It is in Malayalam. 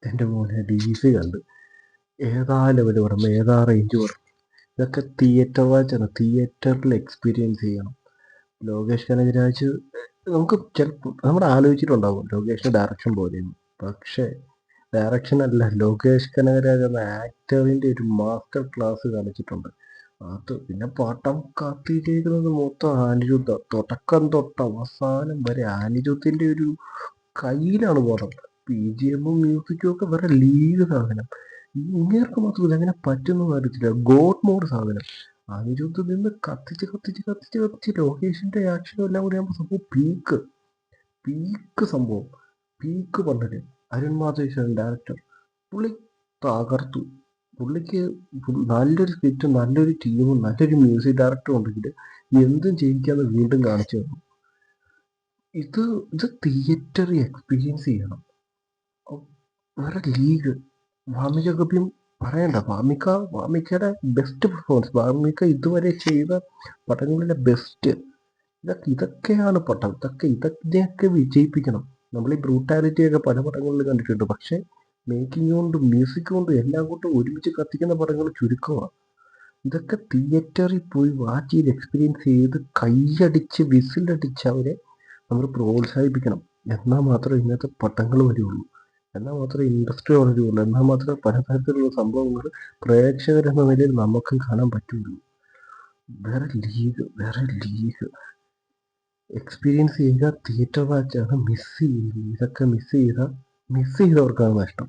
എൻ്റെ മോനെ DC കണ്ട്. ഏതാ ലെവല് പറയുമ്പോൾ ഏതാ റേഞ്ച് പറയും. ഇതൊക്കെ തിയേറ്റർ വാച്ചാണ്, തിയേറ്ററിൽ എക്സ്പീരിയൻസ് ചെയ്യണം. ലോകേഷ് കനകരാജ് നമുക്ക് ചിലപ്പോൾ നമ്മൾ ആലോചിച്ചിട്ടുണ്ടാകും ലോകേഷിൻ്റെ ഡയറക്ഷൻ പോലെയെന്ന്. പക്ഷേ ഡയറക്ഷൻ അല്ല, ലോകേഷ് കനകരാജ് എന്ന ആക്ടറിൻ്റെ ഒരു മാസ്റ്റർ ക്ലാസ് കാണിച്ചിട്ടുണ്ട്. അത് പിന്നെ പടം കത്തിയിരിക്കുന്നത് മൊത്തം അനിരുദ്ധ, തുടക്കം തൊട്ട് അവസാനം വരെ അനിരുദ്ധിൻ്റെ ഒരു കയ്യിലാണ് പടം. BGM-ഉം മ്യൂസിക്കും ഒക്കെ വേറെ ലീഗ് സാധനം. ഇങ്ങേർക്ക് മാത്രം ഇതെങ്ങനെ പറ്റുമെന്ന് അറിയത്തില്ല. ഗോഡ് മോഡ് സാധനം. അനിരുദ്ധ് നിന്ന് കത്തിച്ച് കത്തിച്ച് കത്തിച്ച് കത്തിച്ച് ലോകേഷിന്റെ ആക്ഷനും എല്ലാം കൂടി ആകുമ്പോൾ സംഭവം പീക്ക് പീക്ക് സംഭവം പീക്ക് പണ്ടല്. അരുൺ മാധേശ്വരൻ ഡയറക്ടർ, പുള്ളി തകർത്തു. പുള്ളിക്ക് നല്ലൊരു സ്ക്രിപ്റ്റും നല്ലൊരു ടീമും നല്ലൊരു മ്യൂസിക് ഡയറക്ടറും ഉണ്ടെങ്കിൽ എന്തും ചെയ്യിക്കാന്ന് വീണ്ടും കാണിച്ചു തന്നു. ഇത് ഇത് തിയേറ്ററിൽ എക്സ്പീരിയൻസ് ചെയ്യണം. വേറെ ലീഗ്. വാമിക ഗബ്യം പറയണ്ട. വാമിക്കയുടെ ബെസ്റ്റ് പെർഫോമൻസ്, വാമിക ഇതുവരെ ചെയ്ത പടങ്ങളിലെ ബെസ്റ്റ്. ഇതൊക്കെയാണ് പടം. ഇതിനെയൊക്കെ വിജയിപ്പിക്കണം. നമ്മൾ ഈ ബ്രൂട്ടാലിറ്റിയൊക്കെ പല പടങ്ങളിൽ കണ്ടിട്ടുണ്ട്. പക്ഷേ മേക്കിംഗ് കൊണ്ടും മ്യൂസിക് കൊണ്ടും എല്ലാം കൊണ്ടും ഒരുമിച്ച് കത്തിക്കുന്ന പടങ്ങൾ ചുരുക്കമാണ്. ഇതൊക്കെ തിയേറ്ററിൽ പോയി വാച്ച് ചെയ്ത് എക്സ്പീരിയൻസ് ചെയ്ത് കൈയടിച്ച് വിസിലടിച്ച് അവരെ നമ്മൾ പ്രോത്സാഹിപ്പിക്കണം. എന്നാൽ മാത്രമേ ഇന്നത്തെ പടങ്ങൾ വരികയുള്ളൂ. എന്നാൽ മാത്രമേ ഇൻഡസ്ട്രി വളരുകയുള്ളൂ. എന്നാൽ മാത്രമേ പലതരത്തിലുള്ള സംഭവങ്ങൾ പ്രേക്ഷകരെന്ന നിലയിൽ നമുക്കും കാണാൻ പറ്റുള്ളൂ. വേറെ ലീഗ് എക്സ്പീരിയൻസ് ചെയ്യുക. തിയേറ്റർ വാച്ചാണ് മിസ് ചെയ്യുന്നത്. ഇതൊക്കെ മിസ് ചെയ്തവർക്കാണ് നഷ്ടം.